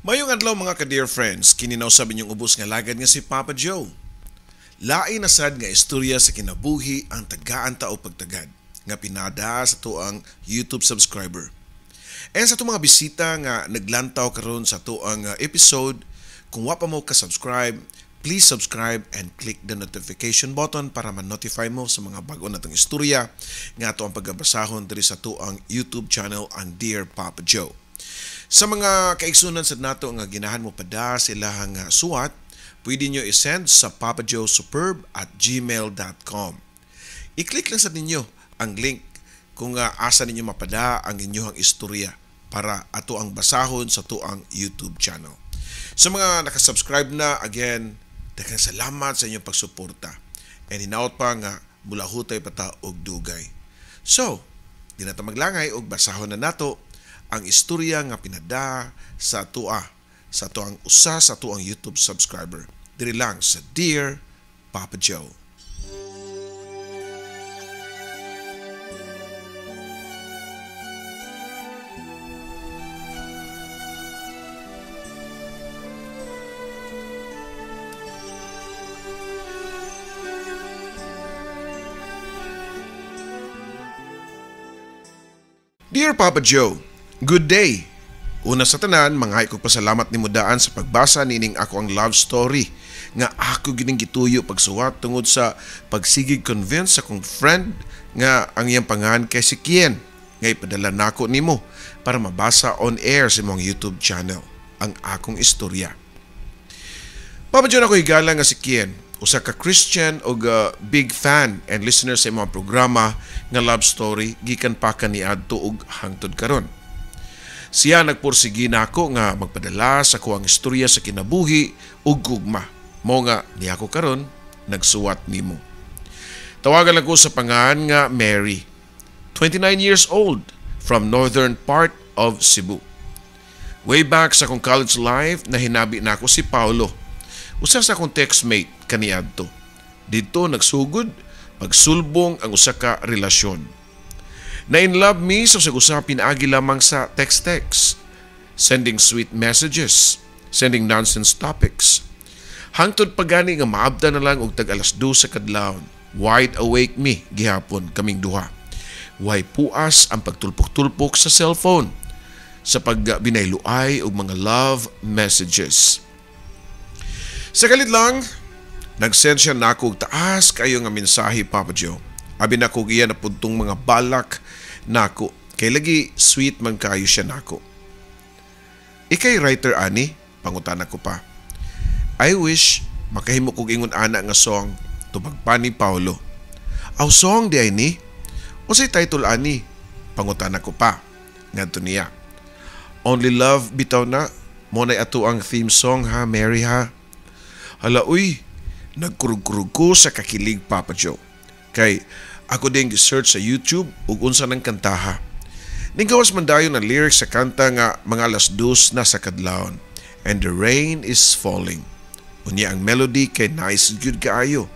Mayong adlaw mga ka-dear friends, kininaw sa inyong ubos nga lagad nga si Papa Joe. Lain na sad nga istorya sa kinabuhi ang tagaan ta o pagtagad nga pinada sa tuang YouTube subscriber. And sa itong mga bisita nga naglantaw karon sa tuang episode, kung wa pa mo ka-subscribe, please subscribe and click the notification button para ma-notify mo sa mga bago natong istorya nga ato ang pagbabasahon diri sa tuang YouTube channel ang Dear Papa Joe. Sa mga kaigsunan sa nato nga ginahan mo pada sila nga suwat, pwede nyo isend sa papajoesuperb@gmail.com. I-click lang sa ninyo ang link kung asa ninyo mapada ang inyong istorya para ato ang basahon sa tuang YouTube channel. Sa mga nakasubscribe na, again, daghang salamat sa inyong pagsuporta. And hinaot pa nga mula hutay pata og dugay. So, di na ta maglangay og basahon na nato ang istorya nga pinada sa tuang usa sa tuang YouTube subscriber. Diri lang sa Dear Papa Joe. Dear Papa Joe, good day! Una sa tanan, manghay kong pasalamat ni mudaan sa pagbasa nining ako ang love story nga ako gining gituyo pagsuwat tungod sa pagsigig convince sa kong friend nga ang iyang pangalan kay si Kien nga ipadala nako nimo para mabasa on air sa imong YouTube channel ang akong istorya. Papa Joe, ako higala nga si Kien, usa ka Christian o big fan and listener sa imong programa nga love story gikan pa kaniadto og hangtod karon. Siya nagpursigi nako nga magpadala sa kuang istorya sa kinabuhi ug gugma. Mo nga niya ko karon nagsuwat nimo. Tawagan ako sa pangalan nga Mary, 29 years old, from northern part of Cebu. Way back sa akong college life, nahinabi na ako si Paulo, usa sa akong textmate kaniadto. Dito nagsugod pagsulbong ang usa ka relasyon. Na-in-love me sa usapin agi lamang sa text-text, sending sweet messages, sending nonsense topics. Hangtod pagani nga maabda na lang og tag alas 2 sa kadlawon. Wide awake me gihapon kaming duha. Way puas ang pagtulpok-tulpok sa cellphone sa pagbinayluay og mga love messages. Sa kalit lang, nag-send siya nako og taas kayo nga mensahe, Papa Joe. Abi na ko giya na puntong mga balak nako. Kay lagi sweet man kayo siya nako. Ikay writer ani, pangutana ko pa. I wish makahimo kog ingon ana nga song tubag pa ni Paulo. Aw song di ay ni? O say title ani, pangutana ko pa. Ngadto niya. Only Love bitaw na, mo na ato ang theme song ha, Mary ha. Hala uy, nagkurug-kurug ko sa kakilig, Papa Joe. Kay ako din gi-search sa YouTube ug unsa nang kantaha. Ning gawas man dayon ang lyrics sa kanta nga mga alas 2 na sa kadlawon. And the rain is falling. Unya ang melody kay nice good kaayo.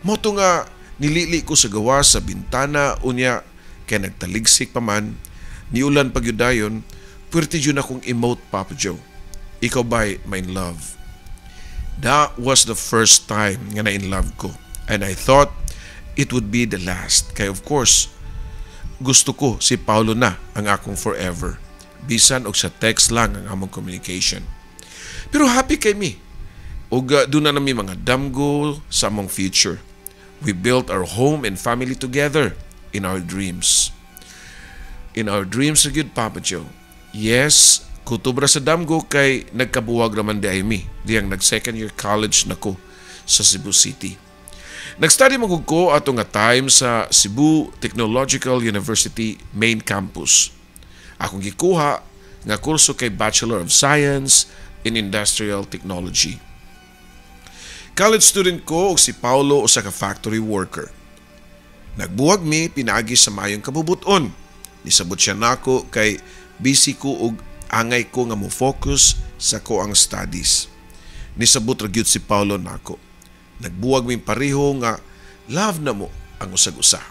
Moto nga nilili ko sa gawa sa bintana unya kay nagtaligsik pa man. Niulan pagyudayon, puwerte yun akong emote, Papa Joe. Ikaw ba'y my love? That was the first time nga na-in love ko. And I thought it would be the last. Kaya of course, gusto ko si Paulo na ang akong forever. Bisan og sa text lang ang among communication. Pero happy kay me. Og doon na nami mga damgo sa among future. We built our home and family together in our dreams. In our dreams, good Papa Joe. Yes, kutubra sa damgo kay nagkabuwag naman di ay mi. Diyang nag-second year college na ko sa Cebu City. Nag-study magug ko ato nga time sa Cebu Technological University main campus. Akong gikuha nga kurso kay Bachelor of Science in Industrial Technology. College student ko og si Paulo usa ka factory worker. Nagbuwag mi pinaagi sa mayong kabubuton. Nisabot siya nako kay busy ko og angay ko nga mo focus sa ko ang studies. Nisabot ra gyud si Paulo nako. Nagbuwag mi pareho nga love na mo ang usag-usa.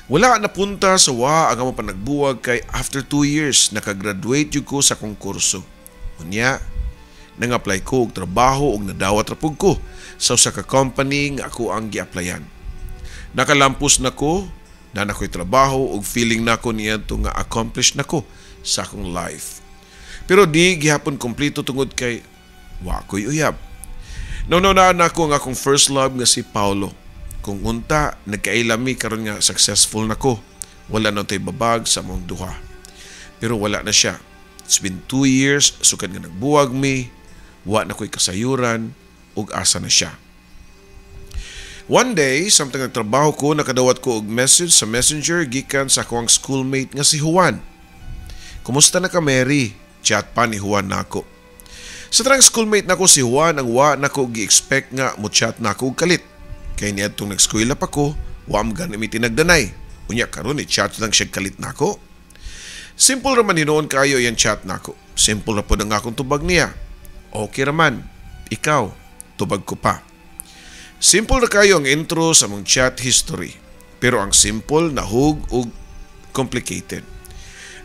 Wala na punta sa wa ang among panagbuwag kay after 2 years nakagraduate jud ko sa kurso. Unya, nang-apply ko og trabaho og nadawat ra pud ko sa usa ka company nga ako ang gi-applyan. Nakalampos na ko, na nako'y trabaho ug feeling nako niadto nga accomplished nako sa akong life. Pero di gihapon kompleto tungod kay wa ko'y uyab. Naunaan ako ang akong first love nga si Paulo. Kung unta, nagkailami karon nga successful nako. Wala na tay babag sa mong duha. Pero wala na siya. It's been 2 years, sukad nga nagbuwag mi, wa na ko'y kasayuran, ug asa na siya. One day, samtang nagtrabaho ko, nakadawat ko og message sa messenger gikan sa akong schoolmate nga si Juan. Kumusta na ka, Mary? Chat pa ni Juan nako. Sa tarang schoolmate nako si Juan ang wa nako gi-expect nga mo chat nako og kalit. Kay niadtong nag-eskwela pa ko, wa am gani mi tinagdanay. Unya karon ni chat lang siya kalit nako. Simple raman hinoon kayo yan chat nako. Simple ra pud ang akong tubag niya. Okay raman. Ikaw, tubag ko pa. Simple na kayo ang intro sa mong chat history. Pero ang simple, nahug ug complicated.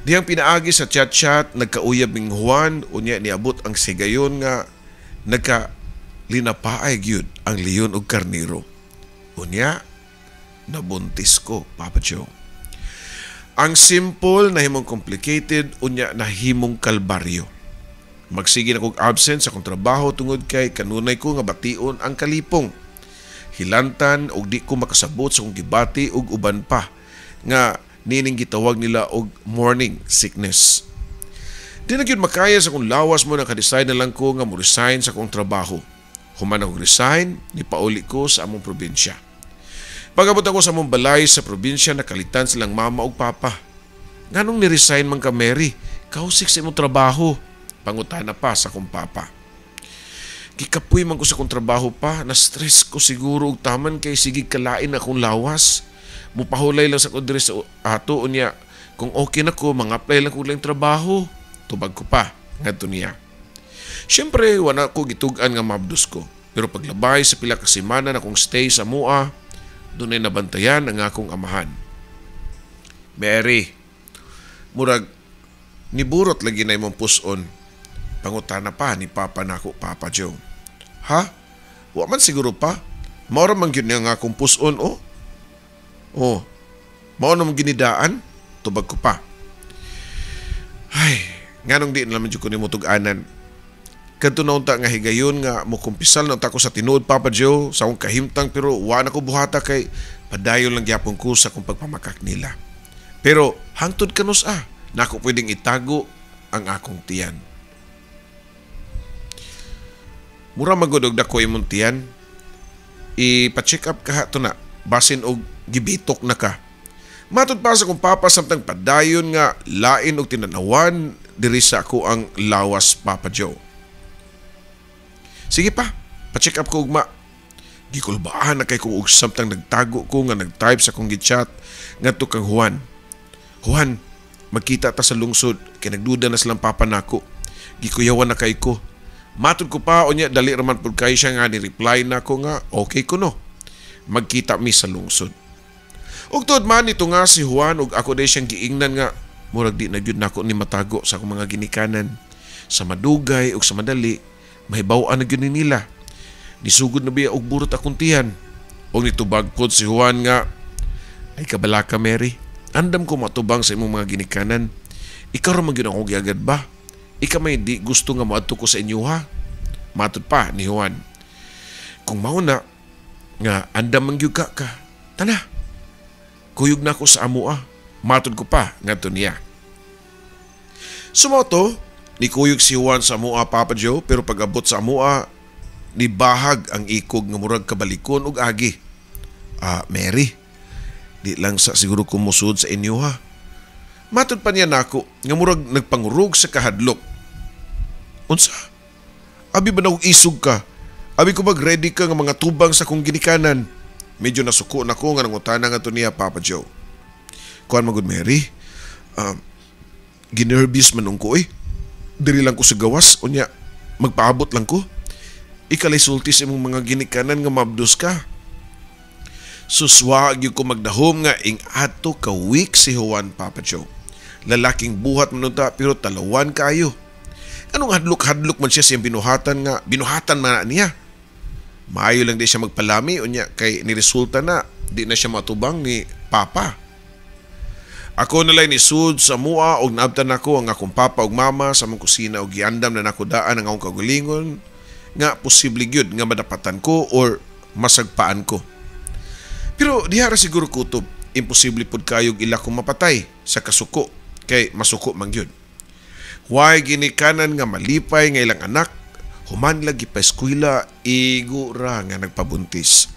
Diyang pinaagi sa chat-chat, nagkauyab ng Juan, unya niabot ang sigayon nga nagka-linapaay gyud ang leon ug karniro. Unya, nabuntis ko, Papa Joe. Ang simple nahimong complicated, unya nahimong kalbaryo. Magsige na kong absent sa kong trabaho tungod kay kanunay ko nga bation ang kalipong. Hilantan og di ko makasabot sa kong gibati og uban pa nga nining gitawag nila og morning sickness. Di na gyud makaya sa kong lawas mo naka-decide na lang ko nga mo resign sa kong trabaho. Human ako resign, nipauli ko sa among probinsya. Pag-abot ako sa among balay sa probinsya, nakalitan silang mama ug papa. Nganong ni-resign man ka, Mary? Kausik sa imong trabaho. Pangutana pa sa kong papa. Kikapoy man ko sa kong trabaho pa, na-stress ko siguro og taman kay sigig kalain akong lawas. Mupahulay lang sa kudre sa ato unya. Kung okay na ko, mga-apply lang ko lang trabaho. Tubag ko pa, ngadto niya. Siyempre, wala ko gitugan nga mabdos ko. Pero paglabay sa pila ka semana na kong stay sa mua, doon ay nabantayan ang akong amahan. Mary, murag, niburot lagi na imong puson. Pangutana pa ni Papa nako, Papa Joe. Ha? Wa man siguro pa? Maura man yun nga akong puson, oh? Oh, mao namang ginidaan? Tubag ko pa. Ay, nganong di naman dyan ko ni mutug-anan. Kadto na unta nga higayon nga mo kumpisal na unta ko sa tinuod, Papa Joe, sa akong kahimtang pero wa na ko buhata kay padayon lang gyapon ko sa akong pagpamakak nila. Pero hangtod kanus na ako pwedeng itago ang akong tiyan. Mura magudog dako imong tiyan. Ipa-check up ka to na, basin og gibitok na ka. Matod pa sa kong papa samtang padayon nga lain og tinanawan diri sa ako ang lawas, Papa Joe. Sige pa, pa-check up ko ugma. Gikulbaan na kay kong og samtang nagtago ko nga nag-type sa kong gichat ngadto kang Juan. Juan, magkita ta sa lungsod kay nagduda na silang papa nako. Gikuyawan na kay ko. Matod ko pa unya dali raman pud kay siya nga ni-reply nako nga okay ko no. Magkita mi sa lungsod. Ug tuod man ito nga si Juan ug ako day siyang giingnan nga murag di na gyud nako ni matago sa akong mga ginikanan. Sa madugay ug sa madali, mahibaw-an na gyud nila. Nisugod na biya og burot akong tiyan. Og nitubag pod si Juan nga, ay kabala ka, Mary. Andam ko matubang sa imong mga ginikanan. Ikaw ra man gyud ako giagad ba? Ika may di gusto nga moadto ko sa inyo ha? Matod pa ni Juan. Kung mao na nga andam man gyud ka. Tana. Kuyog na ko sa amua. Matod ko pa ngadto niya. Sumoto, ni kuyog si Juan sa amua, Papa Joe, pero pag-abot sa amua, ni bahag ang ikog nga murag kabalikon ug agi. Mary, di lang sa siguro kumusud sa inyo ha. Matod pa niya nako nga murag nagpangurog sa kahadlok. Unsa? Abi ba na isog ka? Abi ko mag-ready ka nga mga tubang sa kong ginikanan. Medyo nasuko na ko nga nangutana nga to niya, Papa Joe. Kuan magud, Mary. Ginervous man ko eh. Diri lang ko sa gawas. Unya, magpaabot lang ko. Ikalay sulti sa imong mga ginikanan nga mabdos ka. Suswa gyud ko magdahom nga ing ato ka week si Juan, Papa Joe. Lalaking buhat manunta pero talawan kayo. Anong hadlok-hadlok man siya siyang binuhatan man na niya. Maayo lang di siya magpalami unya kay niresulta na di na siya matubang ni Papa. Ako nalay ni sud sa mua og naabtan nako ang akong papa ug mama sa mong kusina og giandam na nako daan ang akong kagulingon nga posible gyud nga madapatan ko or masagpaan ko. Pero diha ra siguro kutob, imposible pud kayog ila kong mapatay sa kasuko kay masuko man gyud. Huwag ginikanan nga malipay nga ilang anak, human lagi pa eskwela, igo ra nga nagpabuntis.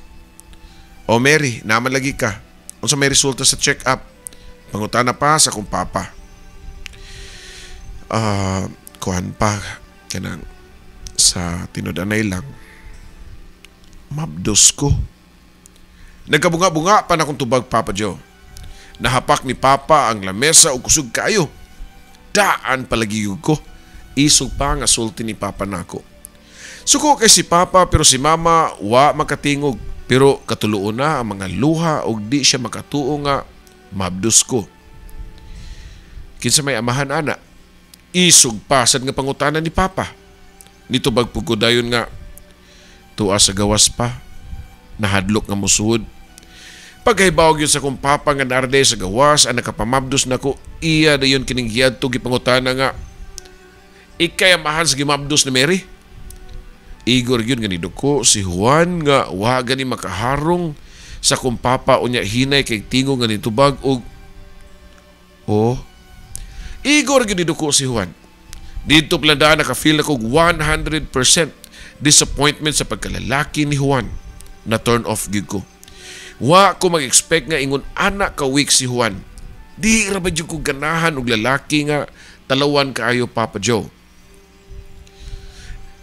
O Mary, naman lagi ka. Unsa may resulta sa check-up? Pangutana pa sa kong papa. Kuhan pa, kanang sa tinudanay lang, mabdos ko. Nagkabunga-bunga pa na kong tubag, Papa Joe. Nahapak ni Papa ang lamesa o kusog kayo. Daan palagiyog ko. Isog pa nga sulti ni Papa nako. Suko kay si Papa pero si Mama wa makatingog. Pero katuluon na ang mga luha o di siya makatuo nga mabdos ko. Kinsa may amahan ana. Isog pa sad nga pangutanan ni Papa. Nitubag pug ko dayon nga tuwa sa gawas pa. Nahadlok nga musuod. Paghaybawag yun sa kong papa nga narday sa gawas ang nakapamabdos na ko, iya dayon kining hiyadto gipangutana nga ikay amahan sa gimabdos ni Mary. Igor yun nga niduko si Juan nga waga ni makaharong sa kong papa unya hinay kay tingog nga nitubag og Igor yun niduko si Juan. Dito plandaan nakafeel ako 100% disappointment sa pagkalalaki ni Juan na turn off gid ko. Wa ko mag-expect nga ingon anak ka week si Juan. Di ra ba jud ko ganahan og lalaki nga talawan kaayo, Papa Joe.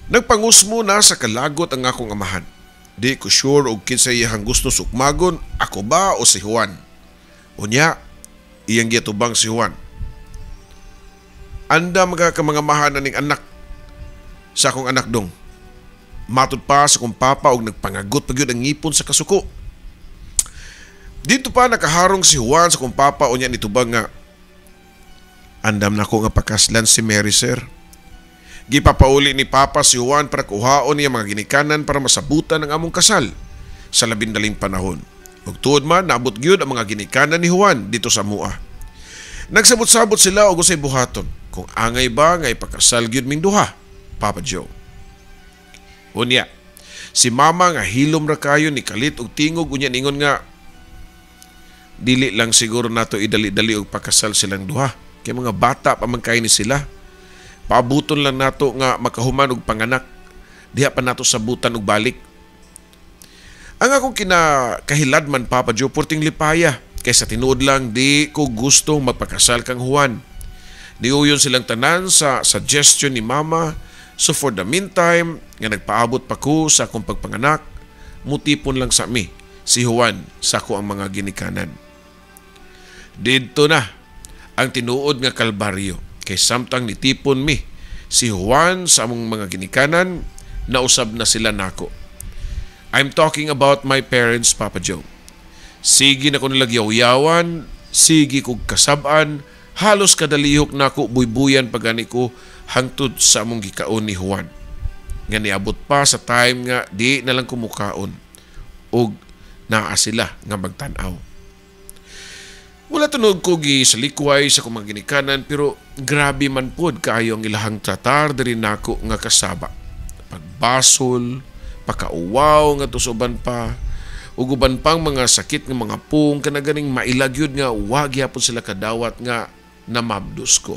Nagpangusmo na sa kalagot ang akong amahan. Di ko sure og kinsa iyang gusto sukmagon, ako ba o si Juan. Unya, iyang gitubang si Juan. Anda mga kamangamahan ning anak sa akong anak dong. Matud pa sa kong papa og nagpangagot pa gyud ang ngipon sa kasuko. Dito pa nakaharong si Juan sa kong papa unya nitubag nga andam na ko nga pakaslan si Mary, sir. Gipapauli ni Papa si Juan para kuhaon niya mga ginikanan para masabutan ang among kasal sa labindaling panahon. Ug tuod man naabot gyud ang mga ginikanan ni Juan dito sa mua. Nagsabot-sabot sila og usay buhaton kung angay ba nga ipakasal gyud ming duha, Papa Joe. Unya, si Mama nga hilom ra kayo ni kalit og tingog unya ningon nga dili lang siguro nato idali-dali og pakasal silang duha. Kay mga bata pa man kay ni sila. Paabuton lang nato nga makahuman og panganak. Diha pa nato sabutan og balik. Ang akong kinakahilad man, Papa Joe, purting lipaya. Kay sa tinuod lang di ko gustong magpakasal kang Juan. Niuyon silang tanan sa suggestion ni Mama. So for the meantime, nga nagpaabot pa ko sa akong pagpanganak, mutipon lang sa mi, si Juan, sa ko ang mga ginikanan. Dito na ang tinuod nga kalbaryo, kay samtang nitipon mi, si Juan sa among mga ginikanan, nausab na sila nako. I'm talking about my parents, Papa Joe. Sige na ko nilagyaw-yawan, sige kog kasab-an, halos kadalihok nako buybuyan pagani ko hangtod sa among gikaon ni Juan. Nga niabot pa sa time nga di na lang kumukaon og naa sila nga magtan-aw. Wala tunog ko sa likway sa kumang ginikanan pero grabe man pod kaayo ang ilahang tratar diri nako nga kasaba. Pagbasol, pakauwaw nga tusuban pa, ug uban pang mga sakit nga mga pung kanaganing mailagyod nga wag gyapon sila kadawat nga namabdos ko.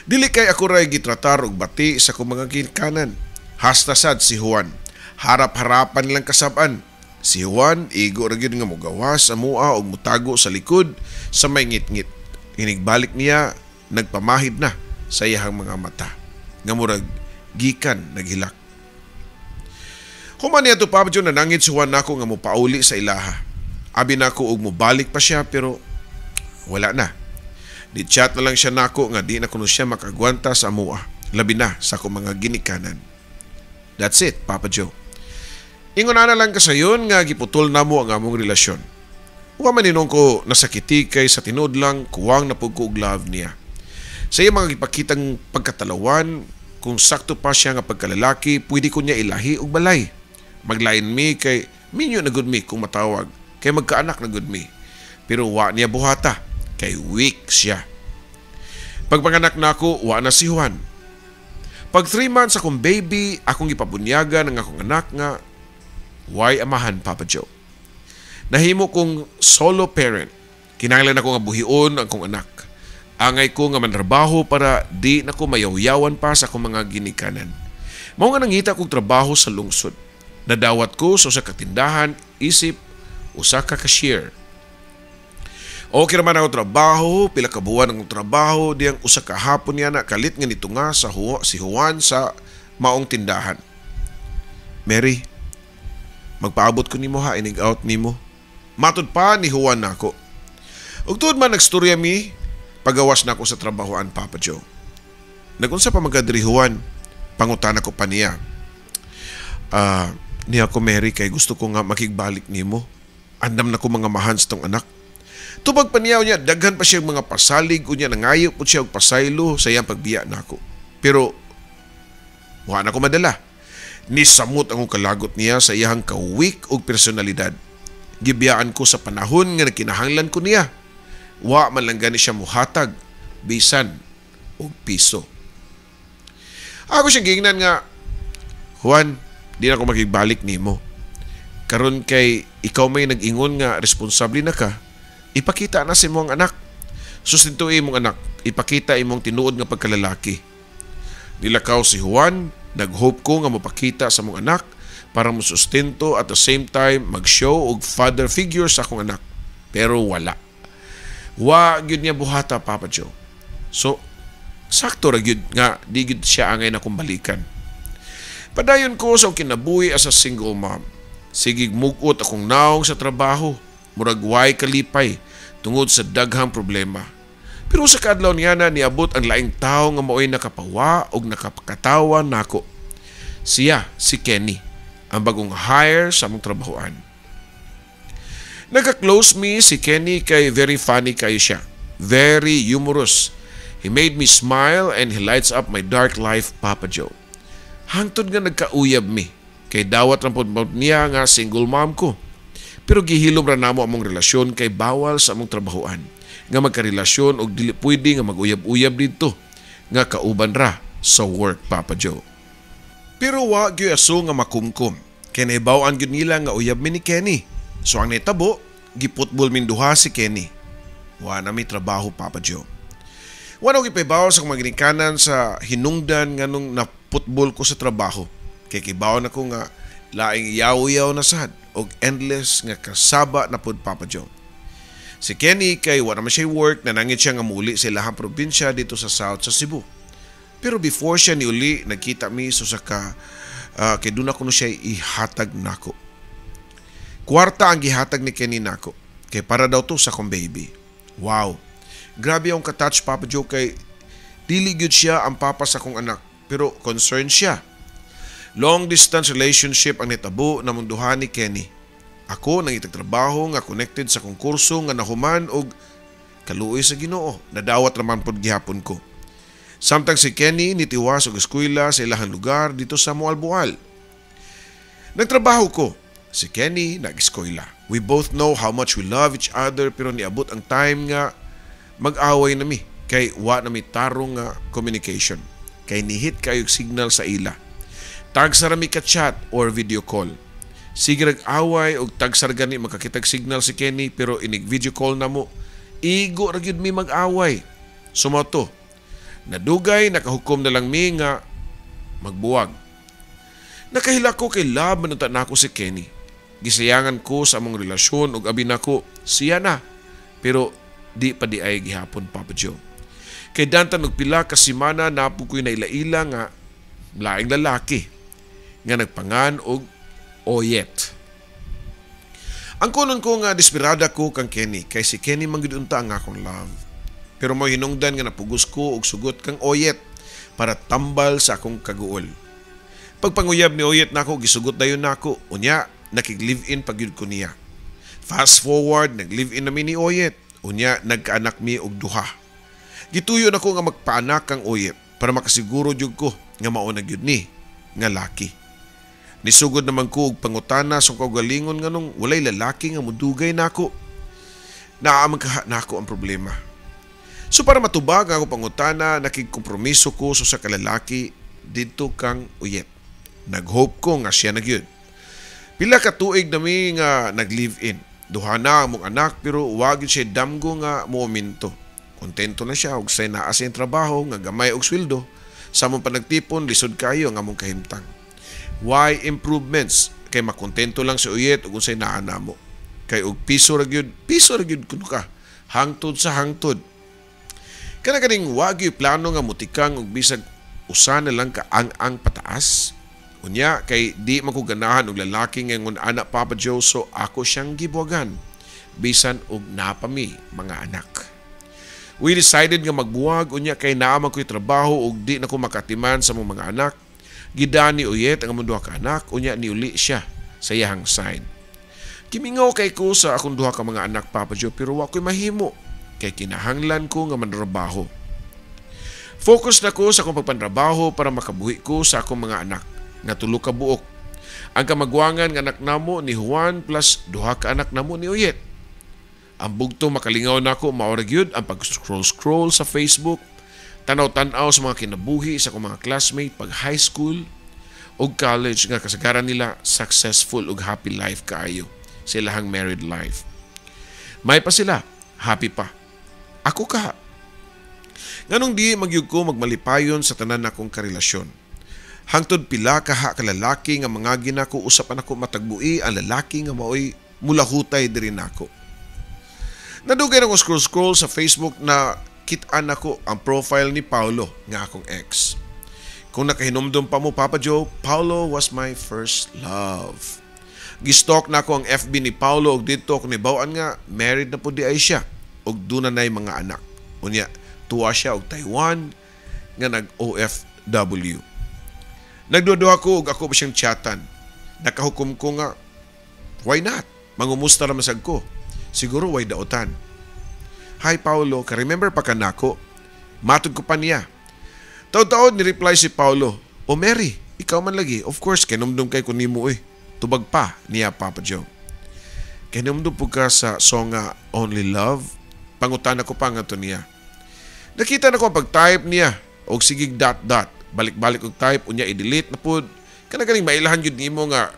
Dili kay ako ray gitratar og bati sa kumang ginikanan. Hasta sad si Juan. Harap-harapan lang kasab-an. Si Juan, igo ra gyud nga mogawas sa mua og mutago sa likod sa may ngit-ngit. Inigbalik niya, nagpamahid na sa iyang mga mata. Nga murag gikan naghilak. Human niya to, Papa Joe, nanangit si Juan nako nga mopauli sa ilaha. Abi nako og mobalik pa siya pero wala na. Di-chat na lang siya nako nga di na kuno siya makagwanta sa mua. Labi na sa akong mga ginikanan. That's it, Papa Joe. Ingon na lang kasayon nga giputol namo ang among relasyon. Wa man ninong ko nasakiti kay sa tinud lang kuwang na pud ko og love niya. Sa iya mga gipakitang pagkatalawan, kung sakto pa siya nga pagkalalaki, pwede ko niya ilahi og balay. Maglain mi kay minyo na gud mi kung matawag, kay magkaanak na gud mi. Pero wa niya buhata, kay weak siya. Pagpanganak na ako, wa na si Juan. Pag 3 months akong baby, akong ipabunyagan ng akong anak nga, why amahan, Papa Joe? Nahimo kong solo parent. Kinahanglan ako nga buhion ang kong anak. Angay ko nga manrabaho para di na ko mayawyawan pa sa akong mga ginikanan. Mao nga nangita kong trabaho sa lungsod. Nadawat ko sa usa ka tindahan, isip usa ka cashier. Okay naman ako trabaho, pila ka buwan ang trabaho, diyang usa ka hapon niya na kalit nga nito nga sa si Juan sa maong tindahan. Mary, magpaabot ko nimo ha, inig out nimo. Matod pa ni Juan nako. Ug tuod man nagstorya mi, pagawas na ako sa trabahoan, Papa Joe. Nagunsa pa magadri Juan, pangutana ko pa niya. Niya ko Mary kay gusto ko nga makigbalik nimo. Andam na ko mga mahans tong anak. Tubag pa niya, daghan pa siya mga pasalig unya nangayo po siya og pasaylo sa iyang pagbiya nako. Pero wa na ko madala. Nisamot ang kalagot niya sa iyang kawik og personalidad. Gibiyaan ko sa panahon nga kinahanglan ko niya. Wa man lang gani siya muhatag bisan og piso. Ako siya gingnan nga, Juan, di na ako makigbalik nimo. Karon kay ikaw may nag-ingon nga responsable na ka, ipakita na sa imong anak. Sustentuin imong anak, ipakita imong tinuod nga pagkalalaki. Nilakaw si Juan, nag-hope ko nga mapakita sa imong anak para musustento at the same time mag-show og father figure sa akong anak. Pero wala. Wa gyud niya buhata, Papa Joe. So, sakto ra gyud nga di gyud siya angay na kong balikan. Padayon ko sa kinabuhi as a single mom. Sigig mugot akong naong sa trabaho. Murag way kalipay tungod sa daghang problema. Pero sa kadlaw niya na niabot ang laing tao nga mao'y nakapawa og nakapakatawa nako. Siya, si Kenny, ang bagong hire sa among trabahoan. Nagka-close me si Kenny kay very funny kayo siya. Very humorous. He made me smile and he lights up my dark life, Papa Joe. Hangtod nga nagkauyab mi. Kay dawat ang pudmod niya nga single mom ko. Pero gihilom ra namo among relasyon kay bawal sa among trabahoan. Nga magkarelasyon og dili pwede nga mag-uyab-uyab dito. Nga kauban ra sa work, Papa Joe. Pero wa gyud aso nga makumkum. Kay naibaw-an gyud nila nga uyab mi ni Kenny. So ang netabo, giputbol min duha si Kenny. Wa na may trabaho, Papa Joe. Wa na gipaybaw sa mga ginikanan sa hinungdan nga nung naputbol ko sa trabaho. Kay kibaw na ko nga laing yaw-yaw na sad og endless nga kasaba na pud, Papa Joe. Si Kenny kay wa naman siya work, nanangit siya nga muli sa ilahang probinsya dito sa South sa Cebu. Pero before siya niuli, nagkita mi so sa kay doon ako no siya ihatag nako. Kwarta ang gihatag ni Kenny nako. Kay para daw to sa kong baby. Wow. Grabe ang katouch, Papa Joe, kay dili gyud siya ang papa sa kong anak. Pero concerned siya. Long distance relationship ang nitabo na munduhan ni Kenny. Ako nang itagtrabaho nga connected sa konkurso nga nahuman og kaluoy sa Ginoo. Nadawat naman pod gihapon ko. Samtang si Kenny nitiwas og eskwela sa ilahang lugar dito sa Moalboal. Nagtrabaho ko. Si Kenny nag-eskwela. We both know how much we love each other pero niabot ang time nga mag-away na mi kay wa na mi tarong nga communication. Kay nihit kayo signal sa ila. Tagsara mi ka chat or video call. Sige nag-away og tagsara gani makakitag signal si Kenny pero inig video call na mo. Igo ra gyud mi mag-away. Sumoto. Nadugay nakahukom na lang mi nga magbuwag. Nakahila ko kay love manuta nako si Kenny. Gisayangan ko sa among relasyon ug abi nako siya na. Pero di pa di ay gihapon, Papa Joe. Kay dantan og pila ka semana napo ko'y nailaila nga laing lalaki nga nagpangan og oyet. Ang kunon ko nga desperada ko kang Kenny kay si Kenny manggidunta ang akong love. Pero mo hinungdan nga napugos ko og sugot kang oyet para tambal sa akong kaguol. Pagpanguyab ni Oyet nako gisugot dayon nako. Unya nakig-live-in pagyud ko niya. Fast forward, nag-live-in na mi ni Oyet. Unya nagkaanak mi og duha. Gituyo nako nga magpaanak kang Oyet para makasiguro jud ko nga mao na gyud ni nga laki. Nisugod naman ko og pangutana sa kaugalingon nganong walay lalaki nga mudugay nako. Naamang kaha nako ang problema. So para matubag ako pangutana, nakigkompromiso ko sa kalalaki didto kang Oyet. Nag-hope ko nga siya nagyud. Pila ka tuig nami nga nag-live-in. Duha na ang mong anak pero wag siya damgo nga momento. Kontento na siya og say naa sa trabaho nga gamay og sweldo. Sa mong panagtipon lisod kayo nga mong kahimtang. Why improvements? Kay makontento lang si Oyet ug unsay naa namo. Kay og piso ra gyud kuno ka. Hangtod sa hangtod. Kana kaning wag gyud plano nga mutikang og bisag usa na lang ka ang pataas. Unya kay di man ko ganahan og lalaki nga ngon anak Papa Joe so ako siyang gibuwagan bisan og napami mga anak. We decided nga magbuwag unya kay naa man ko'y trabaho ug di na ko makatiman sa mga anak. Gidani Oyet ang among duha ka anak unya niuli siya sa iyang side. Kimingaw kay ko sa akong duha ka mga anak Papa Joe pero wa ko'y mahimo kay kinahanglan ko nga manrabaho. Focus na ko sa akong pagpanrabaho para makabuhi ko sa akong mga anak nga tulo ka buok. Ang kamagwangan nga anak namo ni Juan plus duha ka anak namo ni Oyet. Ang bugto makalingaw nako mao ra gyud ang pag-scroll sa Facebook, tanaw-tanaw sa mga kinabuhi sa akong mga classmate pag high school ug college nga kasagaran nila successful ug happy life kaayo sa ilahang married life. May pa sila, happy pa. Ako ka. Nganong di magyug ko magmalipayon sa tanan akong karelasyon. Hangtod pila kaha ka lalaki nga mga ginako usapan ako matagbui ang lalaki nga maoy mulahutay diri nako. Nadugay ako scroll sa Facebook na kit-an ako ang profile ni Paulo nga akong ex. Kung nakahinumdum pa mo Papa Joe, Paulo was my first love. Gistalk na ako ang FB ni Paulo og dito ako nibaw-an nga married na po di ay siya og duna nay mga anak. Unya tuwa siya og Taiwan nga nag-OFW. Nagduduha ko ug ako ba siyang chatan. Nakahukom ko nga, why not? Mangumusta ra masag ko. Siguro way daotan. Hi Paulo, ka-remember pa ka nako? Matod ko pa niya. Taod-taod ni-reply si Paulo, O Mary, ikaw man lagi. Of course, kinumdum kay kunimo Tubag pa niya Papa Joe. Kinumdum po ka sa song nga Only Love. Pangutan ako pa nga to niya. Nakita na ko ang pag-type niya. Og sigig ... Balik-balik og type unya i-delete na pud. Kana ganing mailahan jud nimo nga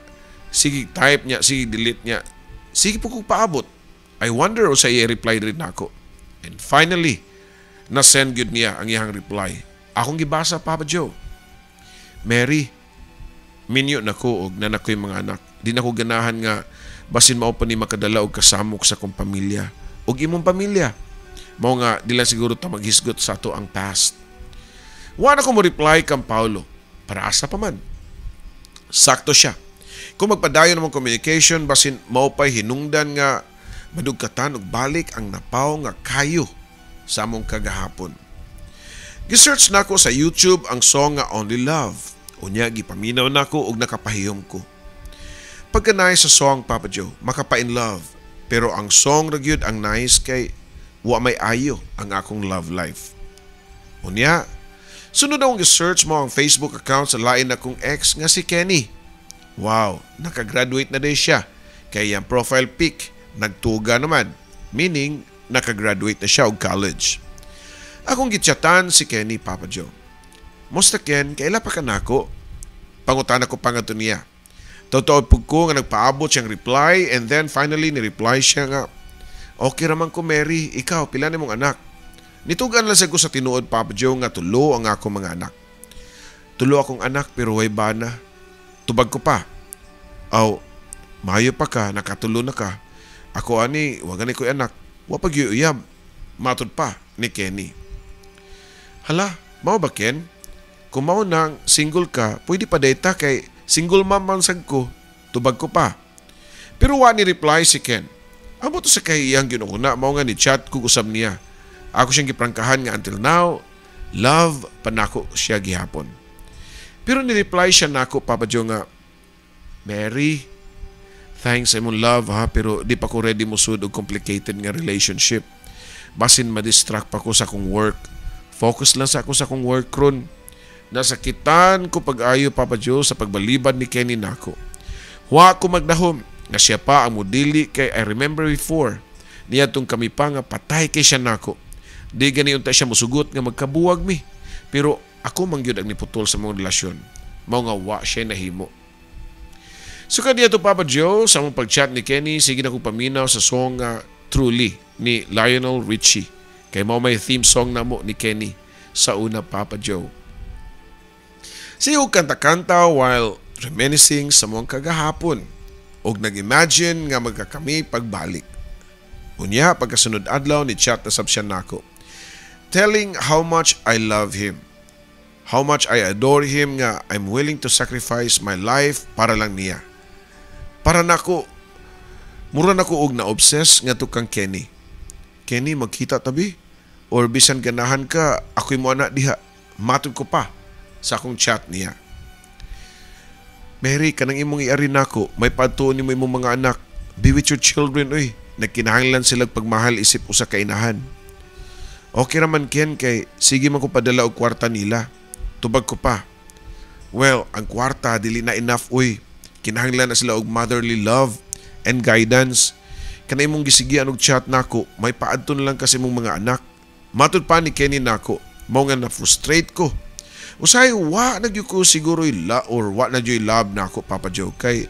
sige type niya, sige delete niya. Sige po kog paabot. I wonder o sa iya reply rin nako. And finally, na-send gyud niya ang iyang reply. Akong gibasa Papa Joe. Mary, minyo nako og nanak ko yung mga anak. Di na ko ganahan nga basin mao pa ni makadala og kasamok sa kong pamilya. Og imong pamilya. Mao nga dila siguro ta maghisgot sa ato ang past. Wala ko mo reply kang Paulo. Para asa pa man. Sakto siya. Kung magpadayon namang communication, basin mao pa'y hinungdan nga madugkatan og balik ang napaw nga kayo sa among kagahapon. Gisearch na ko sa YouTube ang song nga Only Love. Unya, gipaminaw na ko og nakapahiyom ko. Pagkanay sa song Papa Joe, makapa-in love. Pero ang song ragyod ang nice kay wa may ayo ang akong love life. Unya, sunod akong i-search mo ang Facebook account sa lain akong ex nga si Kenny. Wow, nakagraduate na din siya. Kaya yung profile pic, nagtuga naman. Meaning, nakagraduate na siya og college. Akong gitsyatan si Kenny, Papa Joe. Musta Ken, kaila pa ka nako? Pangutan ako pa nga to niya. Totoo po ko nga nagpaabot siyang reply and then finally ni-reply siya nga, okay raman ko Mary, ikaw, pila ni mong anak? Nitugan lang sa ko sa tinuod Papa Joe nga tulo ang akong mga anak. Tulo akong anak pero way bana. Tubag ko pa. Aw, mayo pa ka, nakatulo na ka. Ako ani, wagan ko'y anak. Wapag uyab. Matod pa ni Kenny. Hala, mao ba Ken? Kung mao nang single ka, pwede pa data kay single mom man sad ko. Tubag ko pa. Pero wa ni reply si Ken. Amo to sa kahiyang ginuguna, mao nga ni chat ko usab niya. Ako siyang giprangkahan nga until now, love panako siya gihapon. Pero ni-reply siya nako, Papa Joe, nga, Mary, thanks imong love ha, pero di pa ko ready mo sud og complicated nga relationship. Basin ma-distract pa ko sa akong work. Focus lang sa ako sa akong work ron. Nasakitan ko pag-ayo, Papa Joe, sa pagbalibad ni Kenny nako. Wa ko magdahom nga siya pa ang modili kay I remember before. Niya tong kami pa nga patay kay siya nako. Di gani unta siya musugot nga magkabuwag mi. Pero ako mangyud ang niputol sa mong relasyon. Mao nga wa siya nahimo. So kaniya to, Papa Joe, sa mong pag-chat ni Kenny, sige na kong paminaw sa song Truly ni Lionel Richie. Kay mao may theme song na mo ni Kenny sa una, Papa Joe. Siya kanta-kanta while reminiscing sa mong kagahapon og nag-imagine nga magkakami pagbalik. Unya, pagkasunod adlaw ni chat na sab siya nako, telling how much I love him, how much I adore him, nga I'm willing to sacrifice my life para lang niya. Para nako, mura nako og na-obsess nga to kang Kenny. Kenny, magkita tabi? Or bisan ganahan ka, ako'y mo anak diha. Matod ko pa sa akong chat niya. Mary, kanang imong iari nako, may patuon ni mo imong mga anak. Be with your children, oy. Nagkinahanglan silang pagmahal isip usa ka inahan. Okay raman, Ken, kay sige man ko padala og kwarta nila. Tubag ko pa. Well, ang kwarta dili na enough, oy. Kinahanglan na sila og motherly love and guidance. Kanay mong gisigian og chat nako, may paadton lang kasi mong mga anak. Matud pa ni Kenny nako, mao nga na-frustrate ko. Usahay, wa nagyo ko siguro wa nagyo love nako, Papa Joe, kay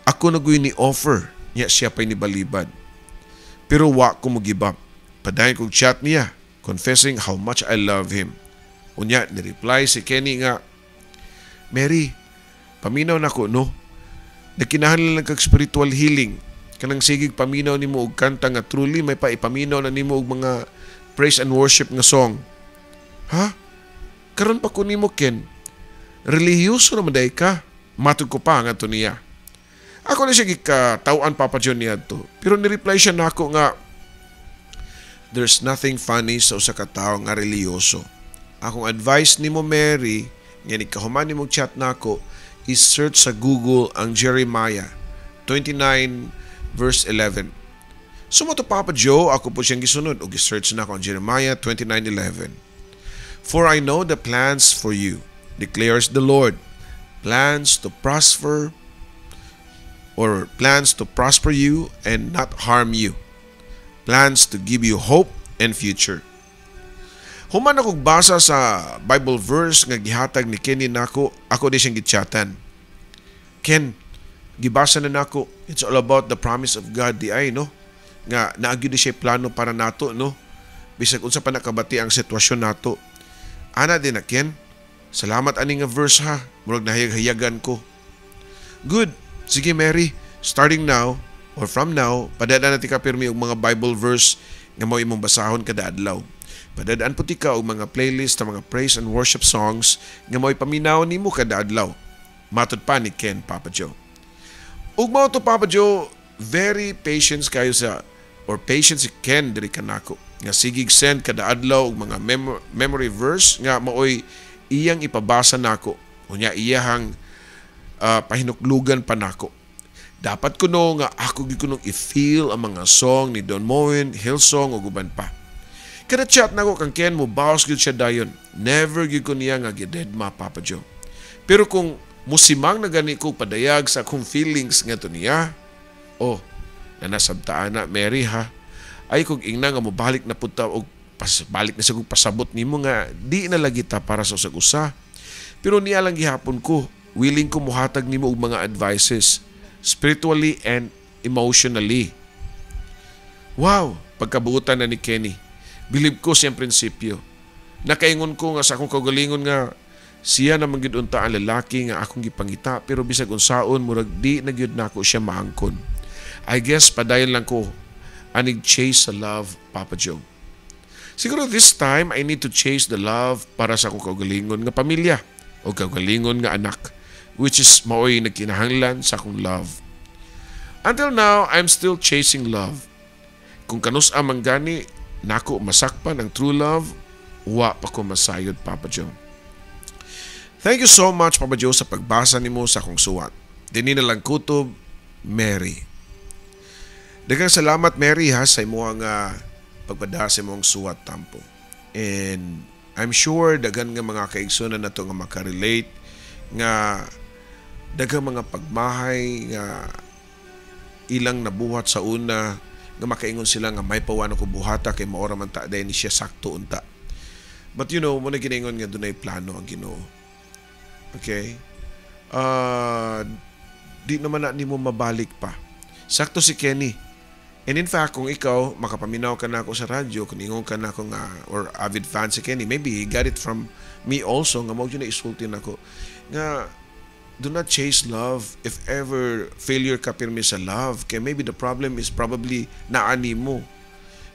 ako nagyo ni offer niya siya pa'y nibalibad. Pero wa ko mo give up. Padayon kong chat niya, confessing how much I love him. Unya, ni-reply si Kenny nga, Mary, paminaw na ko, no? Nagkinahanglan lang kag spiritual healing. Kanang sigig paminaw nimo og kanta nga truly, may pa ipaminaw na nimo og mga praise and worship nga song. Ha? Karon pa ko nimo, Ken. Relihiyoso naman day ka. Matug ko pa nga to niya. Ako na siya gikatawan, Papa John, niya to. Pero ni-reply siya nako nga, there's nothing funny sa usa ka tawo nga relihiyoso. Akong advice nimo, Mary, nga nikahuman nimong chat nako, is search sa Google ang Jeremiah 29 verse 11. Sumo to, Papa Joe, ako po siyang gisunod o gisearch na ako ang Jeremiah 29:11. For I know the plans for you, declares the Lord, plans to prosper you and not harm you, plans to give you hope and future. Human akong basa sa Bible verse nga gihatag ni Kenny nako, ako di siyang gichatan. Ken, gibasa na nako, it's all about the promise of God di ay, no? Nga naagyo di siya plano para nato, no? Bisag unsa pa nakabati ang sitwasyon nato. Ana din na, Ken. Salamat ani nga verse ha. Murag nahayag-hayagan ko. Good. Sige, Mary. Starting now, or from now, padadaan natin ka pirmi og mga Bible verse nga mao imong basahon kada adlaw. Padadaan po tika og mga playlist ng mga praise and worship songs nga mao ipaminaw nimo kada adlaw. Matod pa ni Ken, Papa Joe. Ug mao to, Papa Joe, very patient kayo sa, or patient si Ken diri kanako. Nga sigig send kada adlaw og mga memory verse nga maoy iyang ipabasa nako. Unya iyahang pahinuklugan pa nako. Dapat ko no nga ako gikunong i-feel ang mga song ni Don Moen, Hillsong o guban pa. Kada chat nako kang Ken mo bawas gyud siya dayon. Never gyud ko niya nga gidedma, Papa Joe. Pero kung musimang na gani ko padayag sa akong feelings nga to niya, oh, nanasabtaan na, Mary ha. Ay kung ingna nga mobalik na punta o balik na sa kong pasabot nimo nga di na lagi ta para sa usag-usa. Pero niya lang gihapon ko, willing ko muhatag nimo og mga advices spiritually and emotionally. Wow, pagkabuutan na ni Kenny. Bilib ko siyang prinsipyo. Nakaingon ko nga sa akong kaugalingon nga siya na manggid unta ang lalaki nga akong gipangita, pero bisag unsaon murag di na gyud nako siya maangkon. I guess padayon lang ko anig chase sa love, Papa Joe. Siguro this time I need to chase the love para sa akong kaugalingon nga pamilya o kaugalingon nga anak, which is maoy nagkinahanglan sa akong love. Until now, I'm still chasing love. Kung kanus amang gani nako masakpan ang true love, wa pa ko masayod, Papa Joe. Thank you so much, Papa Joe, sa pagbasa nimo sa akong suwat. Dini na lang kutob, Mary. Daghang salamat, Mary, ha, sa imong pagpada sa imong suwat tampo. And I'm sure daghan nga mga kaigsunan na to nga makarelate nga daghang mga pagmahay nga ilang nabuhat sa una nga makaingon sila nga may pawan ako buhata kay maora man ta dahil ni siya sakto unta. But you know, muna ginaingon nga dunay plano ang Ginoo. Okay? Di naman na nimo mabalik pa. Sakto si Kenny. And in fact, kung ikaw, makapaminaw ka na ako sa radyo, kung ingon ka na ako nga, or avid fan si Kenny, maybe he got it from me also, nga mo yun na isultin ako. Nga, do not chase love if ever failure ka pirmi sa love. Kaya maybe the problem is probably naani mo.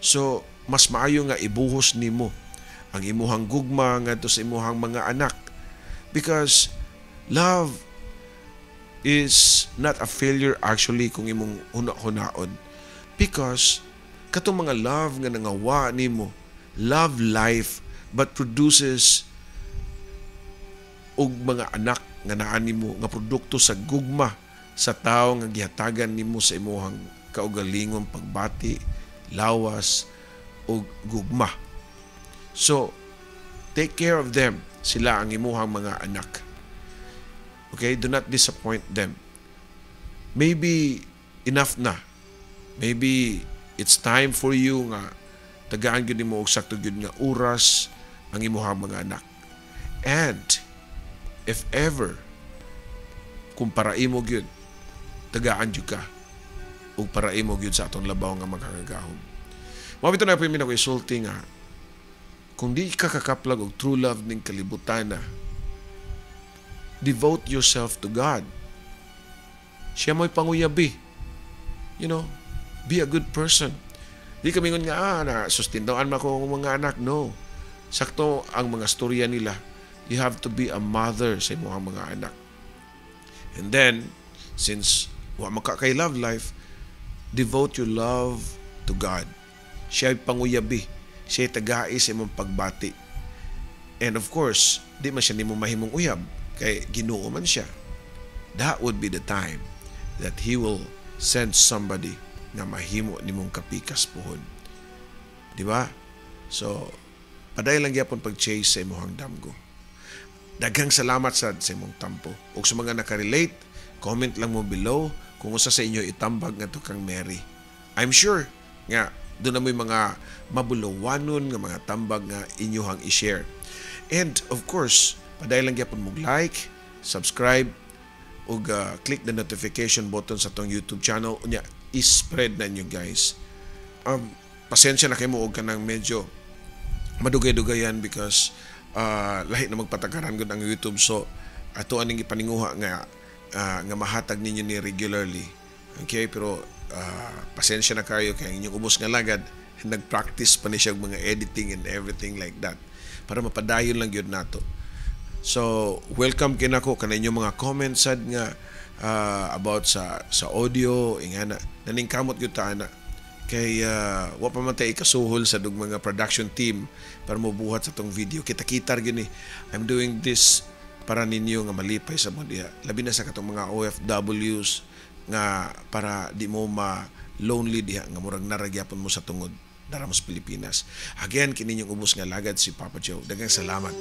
So, mas maayo nga ibuhos nimo ang imuhang gugma nga to sa imuhang mga anak. Because love is not a failure actually kung imong hunaon. Because katong mga love nga nangawa nimo, love life but produces og mga anak nga naa nimo nga produkto sa gugma sa tawo nga gihatagan nimo sa imuhang kaugalingong pagbati, lawas ug gugma. So, take care of them. Sila ang imuhang mga anak. Okay? Do not disappoint them. Maybe enough na. Maybe it's time for you nga tagaan gyud nimo og sakto gyud nga oras ang imuhang mga anak. And if ever kung paraim mo gyud tagaan gyud ka ug paraim mo gyud sa atong labaw nga makakagahom. Mabito na po yung ko isulti nga kung di ka kakaplag og true love ning kalibutan na, devote yourself to God. Siya mo'y panguyabi. You know, be a good person. Di kami ngon nga, na sustindawaan mo ako mga anak. No. Sakto ang mga storya nila. You have to be a mother sa imong mga anak. And then, since wa maka kay love life, devote your love to God. Siya ay panguyabi. Siya ay tagai sa imong pagbati. And of course, di man siya nimo mahimong uyab. Kay Ginoo man siya. That would be the time that He will send somebody na mahimo nimong kapikas pohon. Di ba? So, paday lang gyapon pag-chase sa imong damgo. Daghang salamat sa imong tampo. Ug sa mga nakarelate, comment lang mo below kung usa sa inyo itambag nga to kang Mary. I'm sure nga doon na mo yung mga mabulawanon nga mga tambag nga inyohang i-share. And of course, paday lang gyapon mo like, subscribe, ug click the notification button sa tong YouTube channel. Unya, i-spread na nyo guys. Pasensya na kayo mo og kanang medyo madugay-dugayan because lahi na magpatagaran gud ang YouTube. So ato aning ipaninguha nga mahatag ninyo ni regularly. Okay, pero pasensya na kayo kay inyong ubos nga lagad nag-practice pa ni siya mga editing and everything like that para mapadayon lang gyud nato. So welcome kinako kanang mga comments sad nga about sa audio ingana naning kamot gyud ta ana kay wa pa man tay ikasuhol sa dug mga production team para mobuhat sa tong video. Kita-kita gyud ni I'm doing this para ninyo nga malipay sa mo diha, labi na sa katong mga OFWs nga para di mo ma-lonely diha nga murag naragyapon mo sa tungod dara mo sa Pilipinas. Again, kini yung ubos nga lagad si Papa Joe. Daghang salamat.